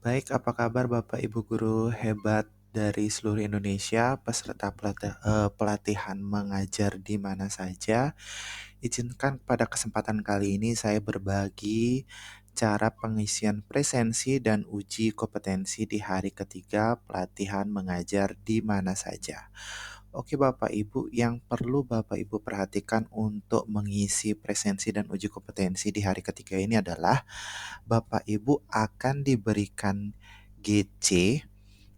Baik, apa kabar Bapak Ibu guru hebat dari seluruh Indonesia, peserta pelatihan mengajar di mana saja? Izinkan pada kesempatan kali ini saya berbagi cara pengisian presensi dan uji kompetensi di hari ketiga pelatihan mengajar di mana saja. Oke Bapak Ibu, yang perlu Bapak Ibu perhatikan untuk mengisi presensi dan uji kompetensi di hari ketiga ini adalah Bapak Ibu akan diberikan GC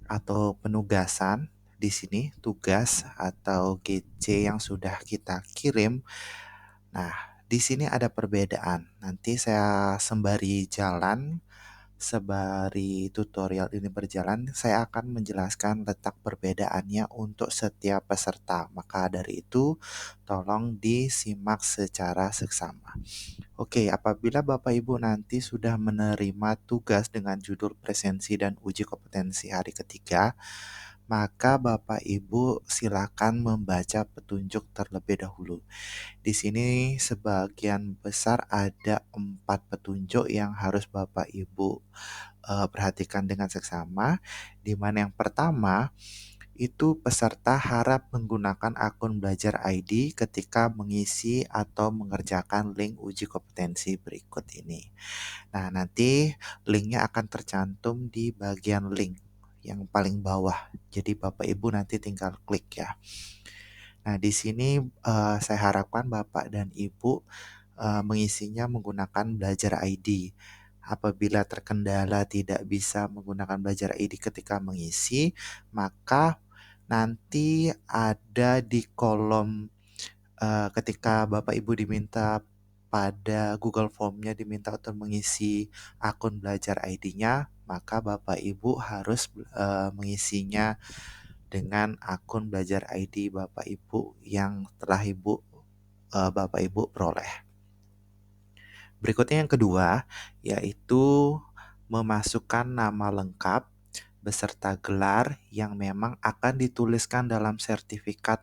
atau penugasan di sini, tugas atau GC yang sudah kita kirim. Nah, di sini ada perbedaan. Nanti saya sembari tutorial ini berjalan, saya akan menjelaskan letak perbedaannya untuk setiap peserta. Maka dari itu, tolong disimak secara seksama. Oke, apabila Bapak Ibu nanti sudah menerima tugas dengan judul presensi dan uji kompetensi hari ketiga, maka Bapak Ibu silakan membaca petunjuk terlebih dahulu. Di sini sebagian besar ada 4 petunjuk yang harus Bapak Ibu perhatikan dengan seksama, di mana yang pertama itu peserta harap menggunakan akun belajar ID ketika mengisi atau mengerjakan link uji kompetensi berikut ini. Nah, nanti linknya akan tercantum di bagian link yang paling bawah. Jadi Bapak Ibu nanti tinggal klik ya. Nah, di sini saya harapkan Bapak dan Ibu mengisinya menggunakan belajar ID. Apabila terkendala tidak bisa menggunakan belajar ID ketika mengisi, maka nanti ada di kolom ketika Bapak Ibu diminta pada Google Form-nya diminta untuk mengisi akun belajar ID-nya, maka Bapak Ibu harus mengisinya dengan akun belajar ID Bapak Ibu yang telah Bapak Ibu peroleh. Berikutnya yang kedua, yaitu memasukkan nama lengkap beserta gelar yang memang akan dituliskan dalam sertifikat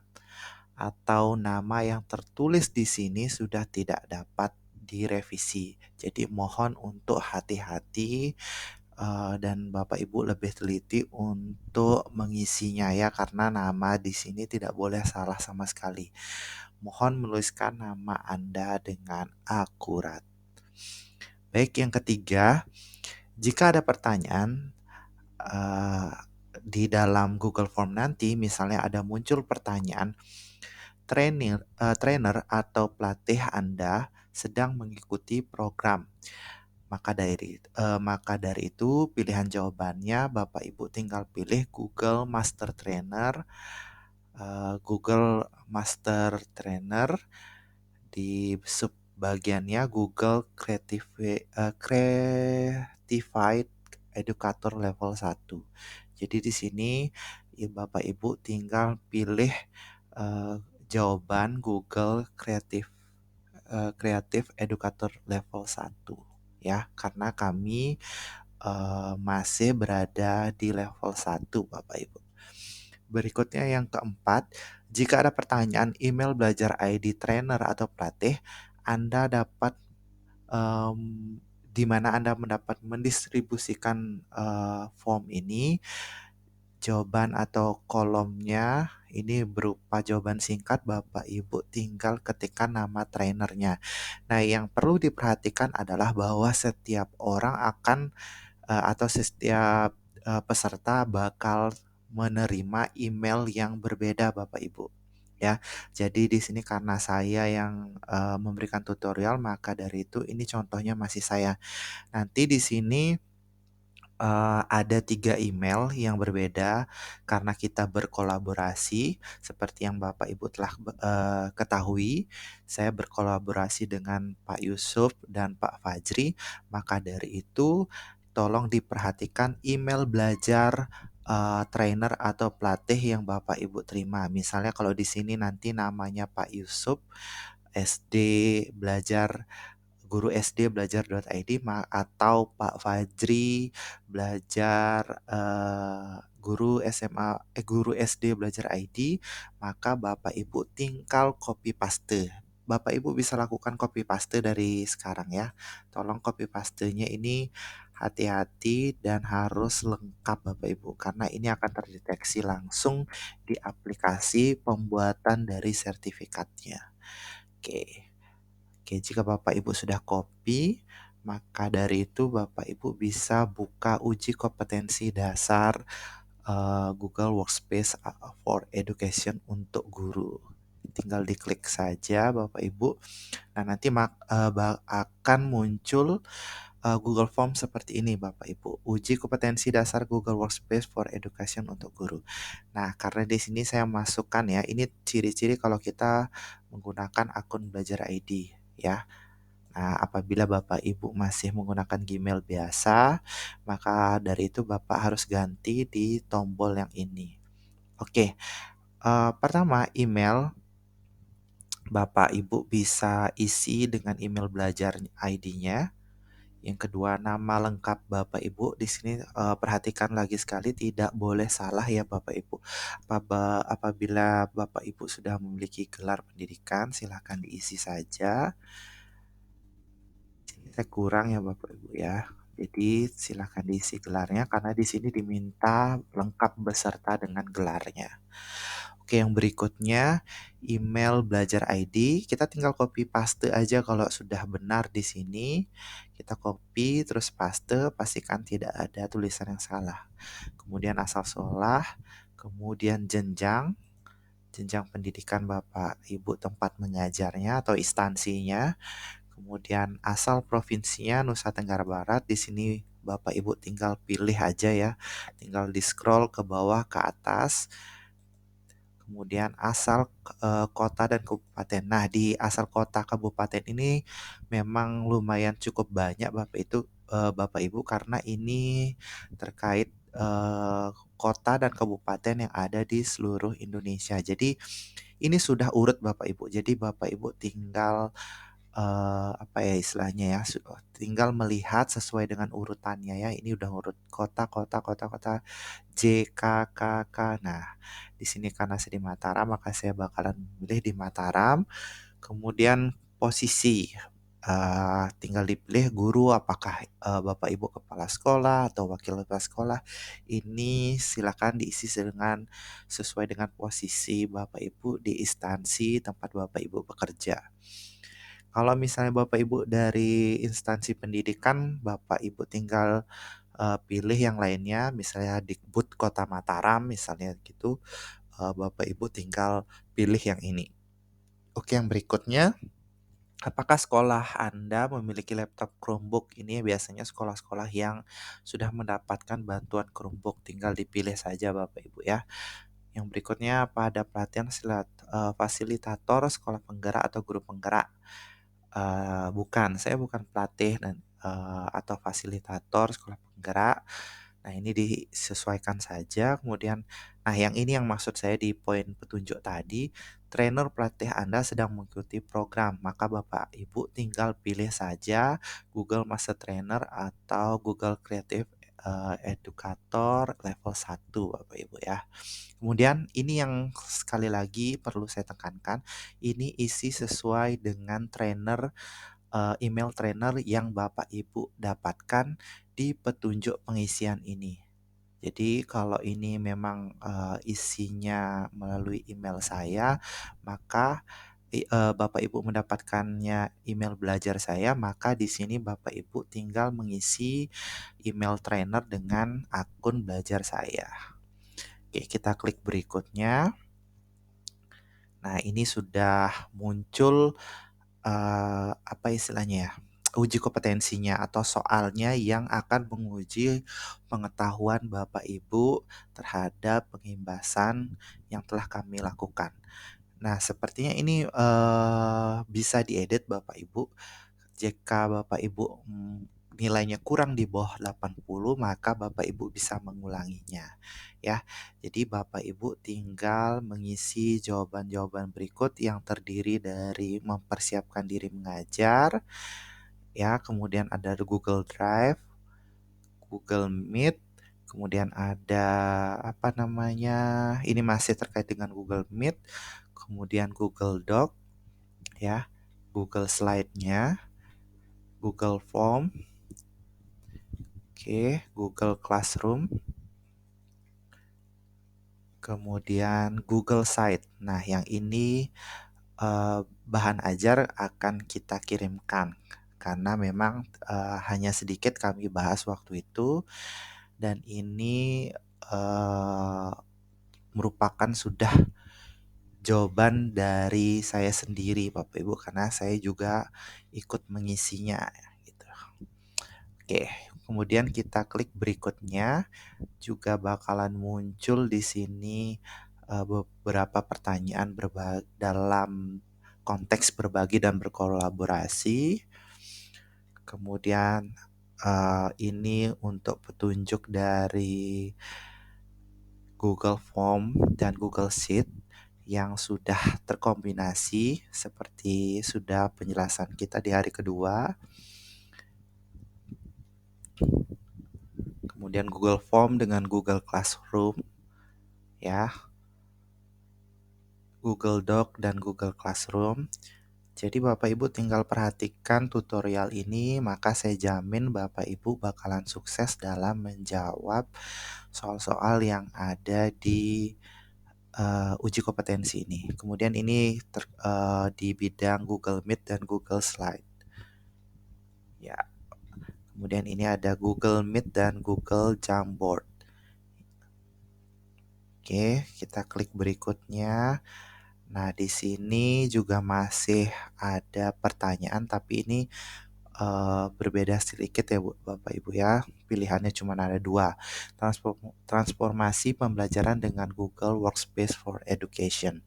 atau nama yang tertulis di sini sudah tidak dapat direvisi. Jadi mohon untuk hati-hati dan Bapak Ibu lebih teliti untuk mengisinya ya, karena nama di sini tidak boleh salah sama sekali. Mohon menuliskan nama Anda dengan akurat. Baik, yang ketiga, jika ada pertanyaan eh, di dalam Google Form nanti, misalnya ada muncul pertanyaan, trainer atau pelatih Anda sedang mengikuti program. Maka dari itu pilihan jawabannya Bapak Ibu tinggal pilih Google Master Trainer di subbagiannya Google Creatified Educator Level 1. Jadi di sini ya Bapak Ibu tinggal pilih eh, jawaban Google Creative Educator Level 1 ya, karena kami masih berada di level 1 Bapak Ibu. Berikutnya yang keempat, jika ada pertanyaan email belajar ID trainer atau pelatih, Anda dapat di mana Anda mendapat mendistribusikan form ini. Jawaban atau kolomnya ini berupa jawaban singkat, Bapak Ibu tinggal ketikkan nama trainernya. Nah, yang perlu diperhatikan adalah bahwa setiap orang atau setiap peserta bakal menerima email yang berbeda Bapak Ibu. Ya, jadi di sini karena saya yang memberikan tutorial, maka dari itu ini contohnya masih saya. Nanti di sini ada 3 email yang berbeda karena kita berkolaborasi seperti yang Bapak Ibu telah ketahui. Saya berkolaborasi dengan Pak Yusuf dan Pak Fajri. Maka dari itu tolong diperhatikan email belajar trainer atau pelatih yang Bapak Ibu terima. Misalnya kalau di sini nanti namanya Pak Yusuf SD belajar guru SD belajar.id atau Pak Fajri belajar guru SD belajar ID, maka Bapak Ibu tinggal copy paste. Bapak Ibu bisa lakukan copy paste dari sekarang ya. Tolong copy pastenya ini hati-hati dan harus lengkap Bapak Ibu, karena ini akan terdeteksi langsung di aplikasi pembuatan dari sertifikatnya. Oke. Oke, jika Bapak Ibu sudah copy, maka dari itu Bapak Ibu bisa buka uji kompetensi dasar Google Workspace for Education untuk guru. Tinggal diklik saja Bapak Ibu. Nah, nanti akan muncul Google Form seperti ini Bapak Ibu. Uji kompetensi dasar Google Workspace for Education untuk guru. Nah, karena di sini saya masukkan ya, ini ciri-ciri kalau kita menggunakan akun Belajar ID ya. Nah, apabila Bapak Ibu masih menggunakan Gmail biasa, maka dari itu Bapak harus ganti di tombol yang ini. Oke, pertama email Bapak Ibu bisa isi dengan email belajar ID-nya. Yang kedua, nama lengkap Bapak Ibu. Di sini perhatikan lagi sekali tidak boleh salah ya Bapak Ibu. Apabila Bapak Ibu sudah memiliki gelar pendidikan, silakan diisi saja. Sini saya kurang ya Bapak Ibu ya. Jadi silakan diisi gelarnya karena di sini diminta lengkap beserta dengan gelarnya. Oke, yang berikutnya email belajar ID. Kita tinggal copy paste aja kalau sudah benar di sini. Kita copy terus paste, pastikan tidak ada tulisan yang salah. Kemudian asal sekolah, kemudian jenjang pendidikan Bapak Ibu tempat mengajarnya atau instansinya. Kemudian asal provinsinya Nusa Tenggara Barat. Di sini Bapak Ibu tinggal pilih aja ya. Tinggal di-scroll ke bawah ke atas. Kemudian asal kota dan kabupaten. Nah, di asal kota kabupaten ini memang lumayan cukup banyak Bapak Ibu karena ini terkait kota dan kabupaten yang ada di seluruh Indonesia. Jadi ini sudah urut Bapak Ibu. Jadi Bapak Ibu tinggal apa ya istilahnya ya, tinggal melihat sesuai dengan urutannya ya. Ini udah urut kota, kota, kota, kota, J, K, K, K. Nah, di sini karena saya di Mataram, maka saya bakalan memilih di Mataram. Kemudian posisi, tinggal dipilih guru, apakah Bapak Ibu kepala sekolah atau wakil kepala sekolah. Ini silakan diisi dengan sesuai dengan posisi Bapak Ibu di instansi tempat Bapak Ibu bekerja. Kalau misalnya Bapak Ibu dari instansi pendidikan, Bapak Ibu tinggal pilih yang lainnya, misalnya Dikbud Kota Mataram, misalnya gitu, Bapak Ibu tinggal pilih yang ini. Oke, yang berikutnya, apakah sekolah Anda memiliki laptop Chromebook? Ini biasanya sekolah-sekolah yang sudah mendapatkan bantuan Chromebook, tinggal dipilih saja Bapak Ibu ya. Yang berikutnya, apa ada pelatihan fasilitator sekolah penggerak atau guru penggerak? Bukan, saya bukan pelatih atau fasilitator sekolah penggerak. Nah, ini disesuaikan saja. Kemudian, nah yang ini yang maksud saya di poin petunjuk tadi, trainer pelatih Anda sedang mengikuti program, maka Bapak Ibu tinggal pilih saja Google Master Trainer atau Google Creative Educator level 1 Bapak Ibu ya. Kemudian ini yang sekali lagi perlu saya tekankan, ini isi sesuai dengan email trainer yang Bapak Ibu dapatkan di petunjuk pengisian ini. Jadi kalau ini memang isinya melalui email saya, maka Bapak Ibu mendapatkannya email belajar saya, maka di sini Bapak Ibu tinggal mengisi email trainer dengan akun belajar saya. Oke, kita klik berikutnya. Nah, ini sudah muncul apa istilahnya ya, uji kompetensinya atau soalnya yang akan menguji pengetahuan Bapak Ibu terhadap pengimbasan yang telah kami lakukan. Nah, sepertinya ini bisa diedit Bapak Ibu. Jika Bapak Ibu nilainya kurang di bawah 80, maka Bapak Ibu bisa mengulanginya ya. Jadi Bapak Ibu tinggal mengisi jawaban-jawaban berikut yang terdiri dari mempersiapkan diri mengajar ya, kemudian ada Google Drive, Google Meet, kemudian ada apa namanya? Ini masih terkait dengan Google Meet, kemudian Google Doc ya, Google Slide-nya, Google Form, Oke, Google Classroom, kemudian Google Site. Nah, yang ini bahan ajar akan kita kirimkan karena memang hanya sedikit kami bahas waktu itu, dan ini merupakan sudah jawaban dari saya sendiri Bapak Ibu karena saya juga ikut mengisinya gitu. Oke, kemudian kita klik berikutnya, juga bakalan muncul di sini beberapa pertanyaan dalam konteks berbagi dan berkolaborasi. Kemudian ini untuk petunjuk dari Google Form dan Google Sheet yang sudah terkombinasi seperti sudah penjelasan kita di hari kedua. Kemudian Google Form dengan Google Classroom, ya, Google Doc dan Google Classroom. Jadi Bapak Ibu tinggal perhatikan tutorial ini, maka saya jamin Bapak Ibu bakalan sukses dalam menjawab soal-soal yang ada di uji kompetensi ini. Kemudian ini di bidang Google Meet dan Google Slide. Ya. Kemudian ini ada Google Meet dan Google Jamboard. Oke, kita klik berikutnya. Nah, di sini juga masih ada pertanyaan, tapi ini berbeda sedikit ya Bapak Ibu ya. Pilihannya cuma ada dua. Transformasi pembelajaran dengan Google Workspace for Education.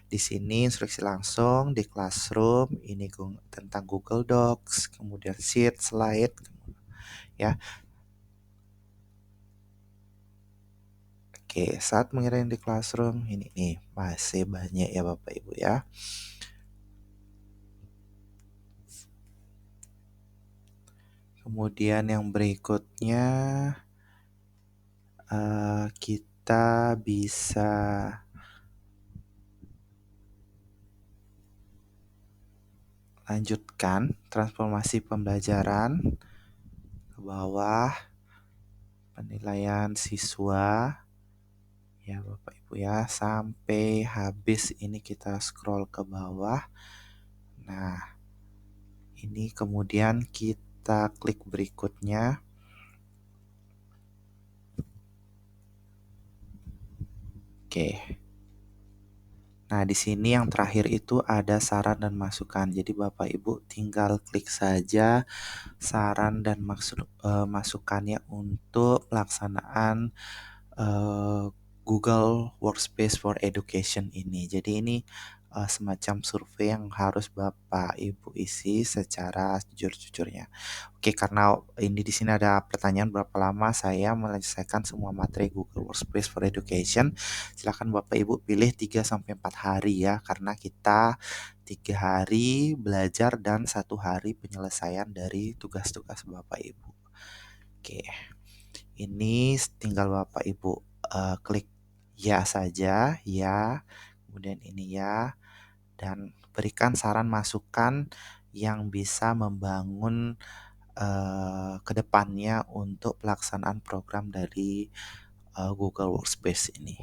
Di sini instruksi langsung di Classroom, ini tentang Google Docs, kemudian Sheet, Slide, ya. Oke, saat mengirim di Classroom, ini nih masih banyak ya Bapak Ibu ya. Kemudian yang berikutnya kita bisa lanjutkan transformasi pembelajaran ke bawah, penilaian siswa ya Bapak Ibu ya, sampai habis ini kita scroll ke bawah. Nah, ini kemudian kita klik berikutnya. Oke. Nah, di sini yang terakhir itu ada saran dan masukan. Jadi Bapak Ibu tinggal klik saja saran dan masukannya untuk pelaksanaan Google Workspace for Education ini. Jadi ini semacam survei yang harus Bapak Ibu isi secara jujur-jujurnya. Oke, karena ini di sini ada pertanyaan berapa lama saya menyelesaikan semua materi Google Workspace for Education. Silakan Bapak Ibu pilih 3 sampai 4 hari ya, karena kita 3 hari belajar dan 1 hari penyelesaian dari tugas-tugas Bapak Ibu. Oke. Ini tinggal Bapak Ibu klik ya saja, ya. Kemudian ini ya, dan berikan saran masukan yang bisa membangun kedepannya untuk pelaksanaan program dari Google Workspace ini.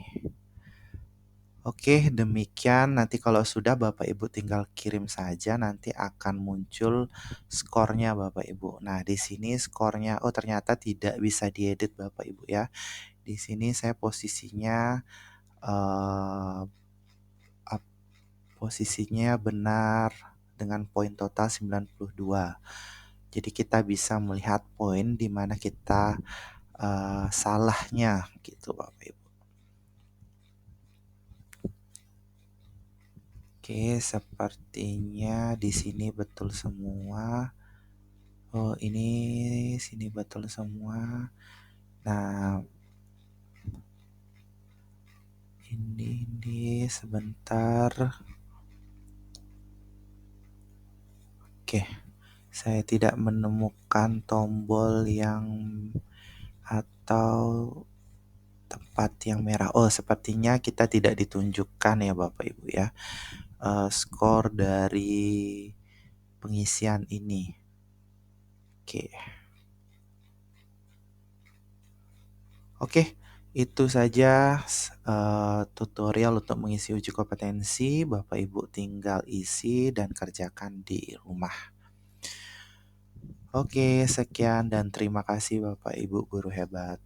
Oke, demikian. Nanti kalau sudah Bapak Ibu tinggal kirim saja, nanti akan muncul skornya Bapak Ibu. Nah, di sini skornya, oh ternyata tidak bisa diedit Bapak Ibu ya. Di sini saya posisinya eh, posisinya benar dengan poin total 92. Jadi kita bisa melihat poin di mana kita salahnya gitu Bapak Ibu. Oke, sepertinya di sini betul semua. Oh, ini sini betul semua. Nah, ini sebentar. Oke, saya tidak menemukan tombol yang atau tempat yang merah. Oh, sepertinya kita tidak ditunjukkan ya Bapak Ibu ya. Skor dari pengisian ini. Oke. Oke, itu saja tutorial untuk mengisi uji kompetensi. Bapak Ibu tinggal isi dan kerjakan di rumah. Oke, sekian dan terima kasih Bapak Ibu guru hebat.